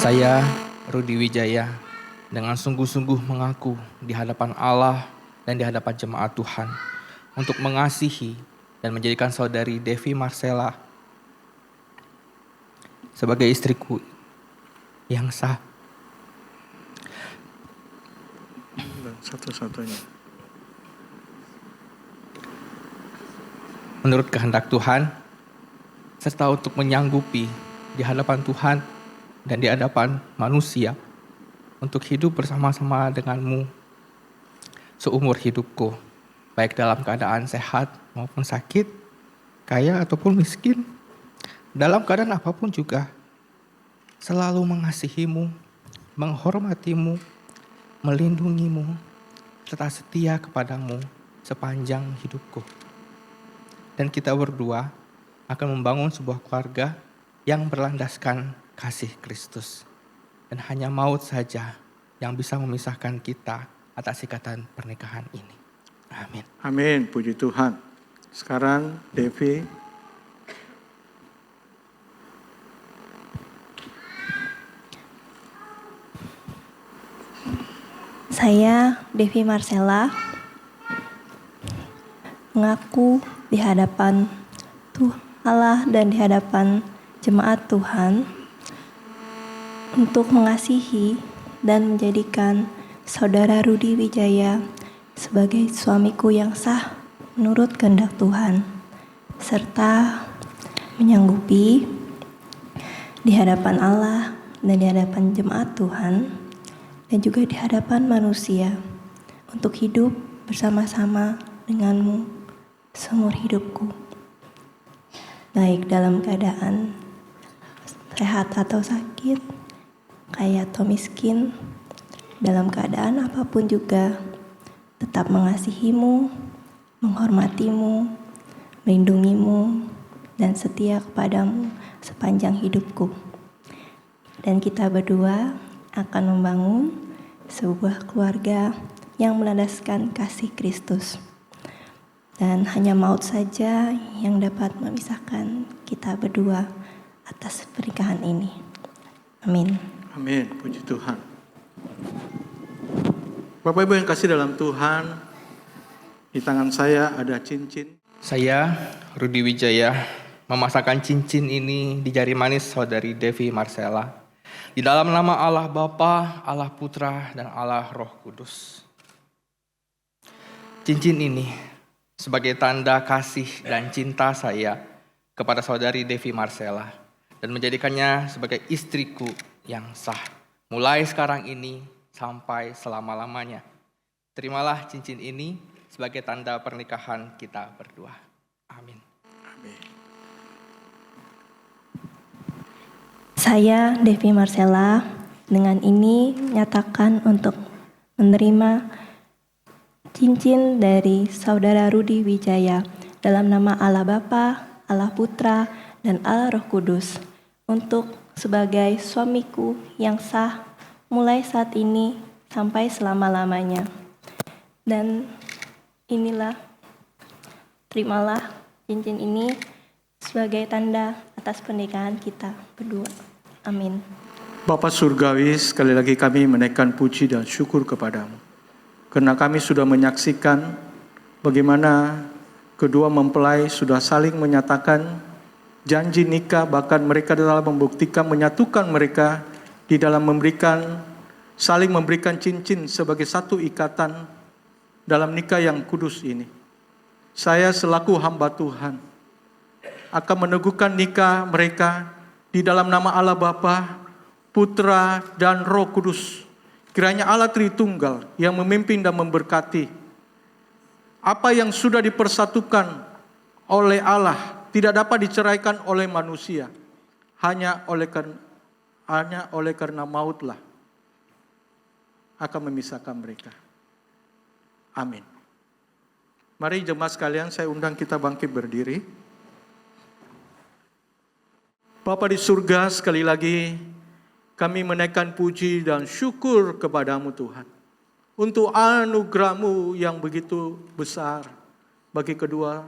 Saya, Rudi Wijaya, dengan sungguh-sungguh mengaku di hadapan Allah dan di hadapan jemaat Tuhan untuk mengasihi dan menjadikan saudari Devi Marcella sebagai istriku yang sah. Satu-satunya. Menurut kehendak Tuhan, serta untuk menyanggupi di hadapan Tuhan dan di hadapan manusia untuk hidup bersama-sama denganmu seumur hidupku, baik dalam keadaan sehat maupun sakit, kaya ataupun miskin, dalam keadaan apapun juga, selalu mengasihimu, menghormatimu, melindungimu, serta setia kepadamu sepanjang hidupku. Dan kita berdua akan membangun sebuah keluarga yang berlandaskan kasih Kristus. Dan hanya maut saja yang bisa memisahkan kita atas ikatan pernikahan ini. Amin. Amin, puji Tuhan. Sekarang Devi. Saya, Devi Marcella, mengaku di hadapan Allah dan di hadapan jemaat Tuhan untuk mengasihi dan menjadikan saudara Rudi Wijaya sebagai suamiku yang sah menurut kehendak Tuhan, serta menyanggupi di hadapan Allah dan di hadapan jemaat Tuhan dan juga di hadapan manusia untuk hidup bersama-sama denganmu seumur hidupku, baik dalam keadaan sehat atau sakit, kaya atau miskin, dalam keadaan apapun juga, tetap mengasihimu, menghormatimu, melindungimu, dan setia kepadamu sepanjang hidupku. Dan kita berdua akan membangun sebuah keluarga yang melandaskan kasih Kristus. Dan hanya maut saja yang dapat memisahkan kita berdua atas pernikahan ini. Amin. Amin, puji Tuhan. Bapak Ibu yang kasih dalam Tuhan, di tangan saya ada cincin. Saya, Rudi Wijaya, memasangkan cincin ini di jari manis saudari Devi Marcella. Di dalam nama Allah Bapa, Allah Putra, dan Allah Roh Kudus. Cincin ini sebagai tanda kasih dan cinta saya kepada saudari Devi Marcella dan menjadikannya sebagai istriku yang sah mulai sekarang ini sampai selama-lamanya. Terimalah cincin ini sebagai tanda pernikahan kita berdua. Amin. Amin. Saya, Devi Marcella, dengan ini menyatakan untuk menerima cincin dari saudara Rudi Wijaya dalam nama Allah Bapa, Allah Putra, dan Allah Roh Kudus untuk sebagai suamiku yang sah mulai saat ini sampai selama-lamanya. Dan inilah, terimalah cincin ini sebagai tanda atas pernikahan kita berdua. Amin. Bapa Surgawi, sekali lagi kami menaikkan puji dan syukur kepadamu. Karena kami sudah menyaksikan bagaimana kedua mempelai sudah saling menyatakan janji nikah, bahkan mereka telah membuktikan, menyatukan mereka di dalam saling memberikan cincin sebagai satu ikatan dalam nikah yang kudus ini. Saya selaku hamba Tuhan akan meneguhkan nikah mereka di dalam nama Allah Bapa, Putra, dan Roh Kudus. Kiranya Allah Tritunggal yang memimpin dan memberkati. Apa yang sudah dipersatukan oleh Allah tidak dapat diceraikan oleh manusia. Hanya oleh karena mautlah akan memisahkan mereka. Amin. Mari jemaat sekalian, saya undang kita bangkit berdiri. Bapa di surga, sekali lagi kami menaikkan puji dan syukur kepadamu Tuhan. Untuk anugerah-Mu yang begitu besar bagi kedua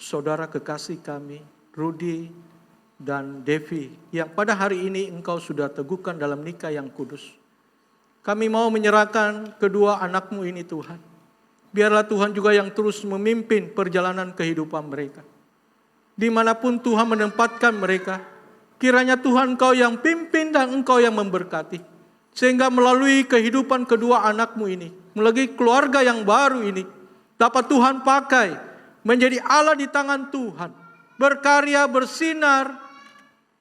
saudara kekasih kami, Rudi dan Devi yang pada hari ini Engkau sudah teguhkan dalam nikah yang kudus. Kami mau menyerahkan kedua anakmu ini Tuhan. Biarlah Tuhan juga yang terus memimpin perjalanan kehidupan mereka. Dimanapun Tuhan menempatkan mereka, kiranya Tuhan Engkau yang pimpin dan Engkau yang memberkati. Sehingga melalui kehidupan kedua anakmu ini, melalui keluarga yang baru ini, dapat Tuhan pakai menjadi Allah di tangan Tuhan. Berkarya, bersinar,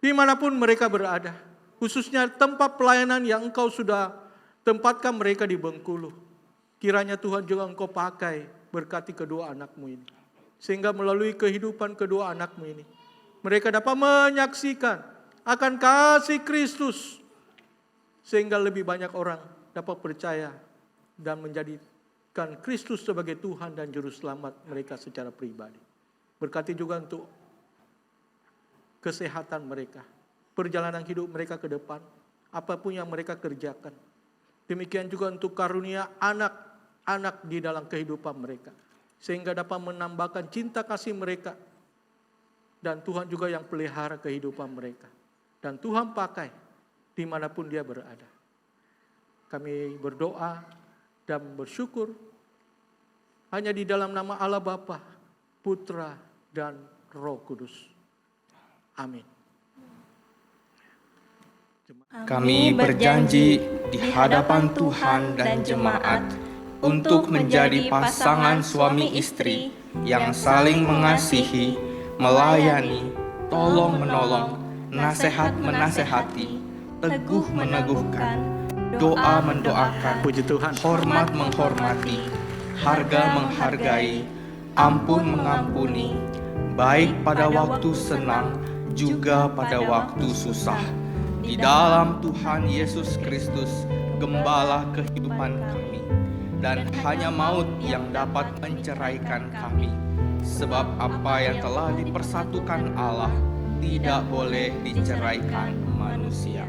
dimanapun mereka berada. Khususnya tempat pelayanan yang Engkau sudah tempatkan mereka di Bengkulu. Kiranya Tuhan juga Engkau pakai berkati kedua anakmu ini. Sehingga melalui kehidupan kedua anakmu ini, mereka dapat menyaksikan akan kasih Kristus. Sehingga lebih banyak orang dapat percaya dan menjadikan Kristus sebagai Tuhan dan Juru Selamat mereka secara pribadi. Berkati juga untuk kesehatan mereka, perjalanan hidup mereka ke depan, apapun yang mereka kerjakan. Demikian juga untuk karunia anak-anak di dalam kehidupan mereka. Sehingga dapat menambahkan cinta kasih mereka. Dan Tuhan juga yang pelihara kehidupan mereka. Dan Tuhan pakai dimanapun dia berada. Kami berdoa dan bersyukur hanya di dalam nama Allah Bapa, Putra, dan Roh Kudus. Amin. Kami berjanji di hadapan Tuhan dan jemaat untuk menjadi pasangan suami istri yang saling mengasihi, melayani, tolong-menolong, nasihat-menasehati, teguh meneguhkan, doa mendoakan, Puji Tuhan. hormat menghormati, harga menghargai, ampun mengampuni, baik pada waktu senang juga pada waktu susah. Di dalam Tuhan Yesus Kristus, Gembala kehidupan kami, dan hanya maut yang dapat menceraikan kami. Sebab apa yang telah dipersatukan Allah tidak boleh diceraikan manusia.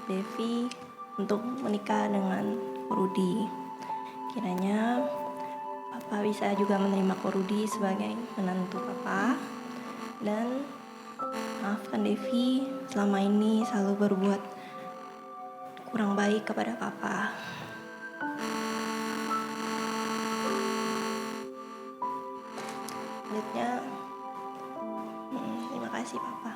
Devi untuk menikah dengan Rudi. Kiranya Papa bisa juga menerima Rudi sebagai menantu Papa. Dan maafkan Devi selama ini selalu berbuat kurang baik kepada Papa. Selanjutnya, terima kasih Papa.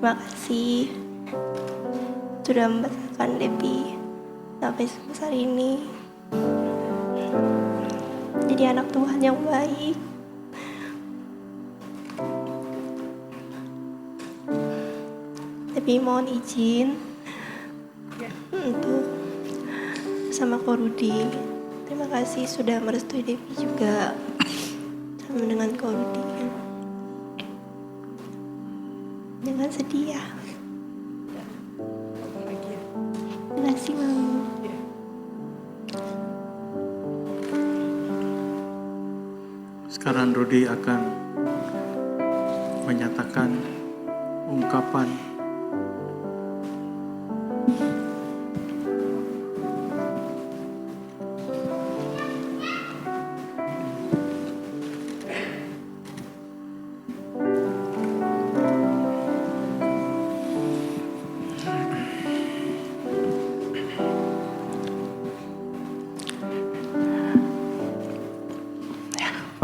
Terima kasih sudah membesarkan Devi sampai sebesar ini. Jadi anak Tuhan yang baik. Devi mohon izin untuk sama Ko Rudi. Terima kasih sudah merestui Devi juga sama dengan Ko Rudi. Jangan sedih ya. Sekarang Rudi akan menyatakan ungkapan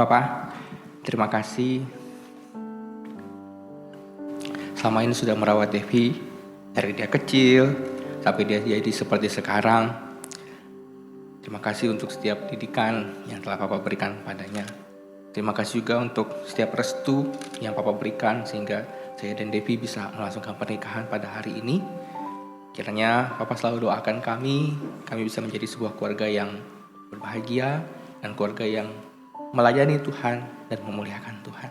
Papa, terima kasih selama ini sudah merawat Devi dari dia kecil sampai dia jadi seperti sekarang. Terima kasih untuk setiap didikan yang telah Papa berikan padanya. Terima kasih juga untuk setiap restu yang Papa berikan sehingga saya dan Devi bisa melangsungkan pernikahan pada hari ini. Kiranya Papa selalu doakan kami bisa menjadi sebuah keluarga yang berbahagia dan keluarga yang melayani Tuhan dan memuliakan Tuhan.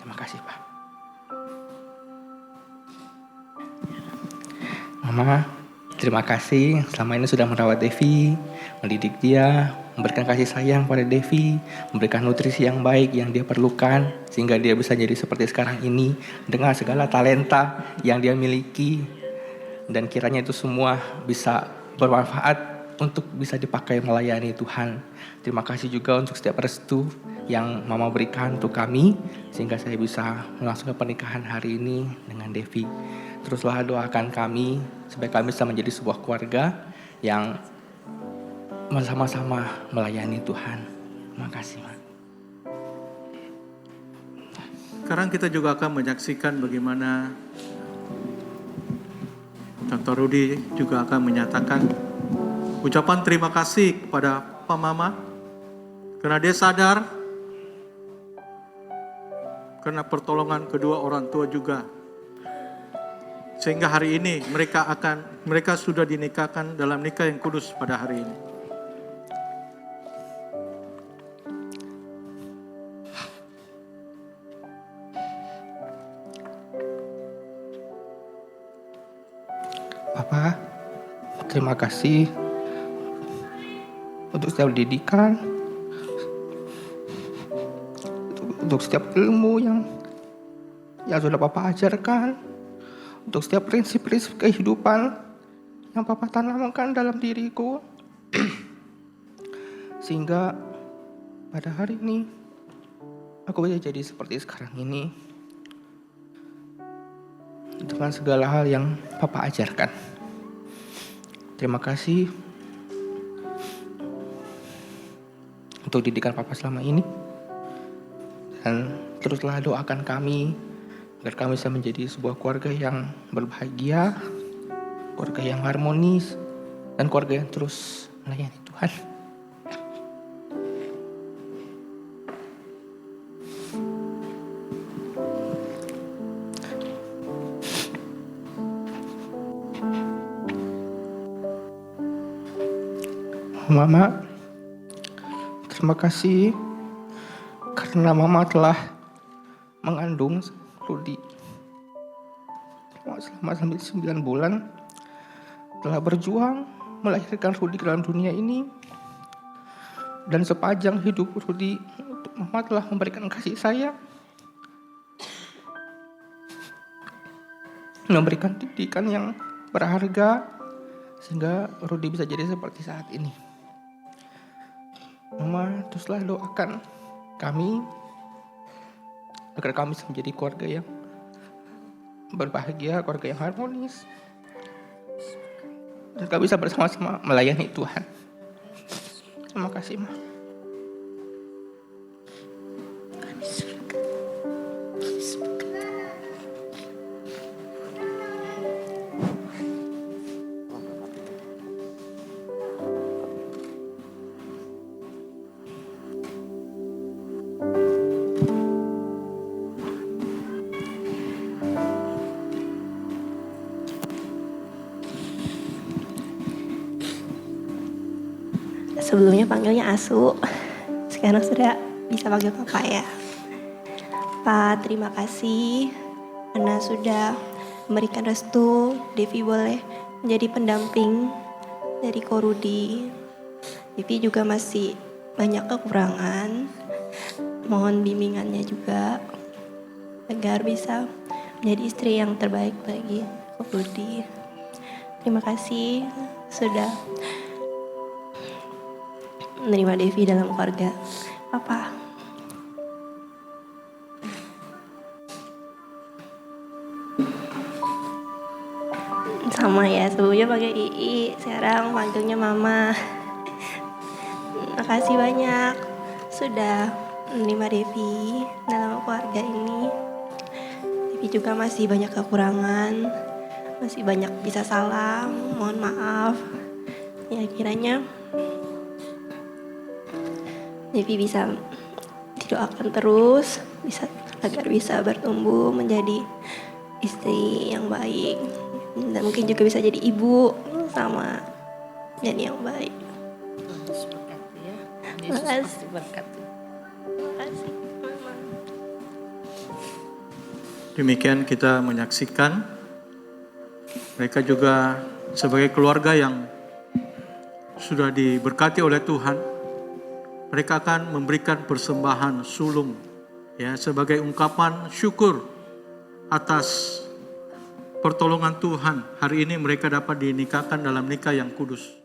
Terima kasih, Pak. Mama, terima kasih selama ini sudah merawat Devi, mendidik dia, memberikan kasih sayang pada Devi, memberikan nutrisi yang baik yang dia perlukan, sehingga dia bisa jadi seperti sekarang ini dengan segala talenta yang dia miliki. Dan kiranya itu semua bisa bermanfaat untuk bisa dipakai melayani Tuhan. Terima kasih juga untuk setiap restu yang Mama berikan untuk kami, sehingga saya bisa melangsungkan pernikahan hari ini dengan Devi. Teruslah doakan kami supaya kami bisa menjadi sebuah keluarga yang bersama-sama melayani Tuhan. Terima kasih, Ma. Sekarang kita juga akan menyaksikan bagaimana Tante Rudi juga akan menyatakan ucapan terima kasih kepada Pak Mama karena dia sadar karena pertolongan kedua orang tua juga, sehingga hari ini mereka sudah dinikahkan dalam nikah yang kudus pada hari ini. Papa, terima kasih untuk setiap didikan, untuk setiap ilmu yang sudah Papa ajarkan, untuk setiap prinsip-prinsip kehidupan yang Papa tanamkan dalam diriku, sehingga pada hari ini aku bisa jadi seperti sekarang ini dengan segala hal yang Papa ajarkan. Terima kasih untuk didikan Papa selama ini. Dan teruslah doakan kami agar kami bisa menjadi sebuah keluarga yang berbahagia, keluarga yang harmonis, dan keluarga yang terus melayani Tuhan. Mama, terima kasih karena Mama telah mengandung Rudi selama 9 bulan, telah berjuang melahirkan Rudi ke dalam dunia ini, dan sepanjang hidup Rudi Mama telah memberikan kasih sayang, memberikan didikan yang berharga sehingga Rudi bisa jadi seperti saat ini. Mama, teruslah doakan kami agar kami bisa menjadi keluarga yang berbahagia, keluarga yang harmonis, dan kami bisa bersama-sama melayani Tuhan. Terima kasih, Ma. Sebelumnya panggilnya Asu, sekarang sudah bisa panggil Papa ya. Pak, terima kasih karena sudah memberikan restu Devi boleh menjadi pendamping dari Ko Rudi. Devi juga masih banyak kekurangan. Mohon bimbingannya juga agar bisa menjadi istri yang terbaik bagi Kak Rudi. Terima kasih sudah menerima Devi dalam keluarga Papa. Sama ya, sebelumnya pakai Ii, sekarang panggilnya Mama. Makasih banyak sudah menerima Devi dalam keluarga ini. Devi juga masih banyak kekurangan, masih banyak bisa salah, mohon maaf. Ya kiranya Devi bisa didoakan terus, agar bisa bertumbuh menjadi istri yang baik. Dan mungkin juga bisa jadi ibu sama jadi yang baik. Yesus berkati ya. Yesus Makasih. pasti berkati. Terima kasih, Mama. Demikian kita menyaksikan mereka juga sebagai keluarga yang sudah diberkati oleh Tuhan. Mereka akan memberikan persembahan sulung ya sebagai ungkapan syukur atas pertolongan Tuhan. Hari ini mereka dapat dinikahkan dalam nikah yang kudus.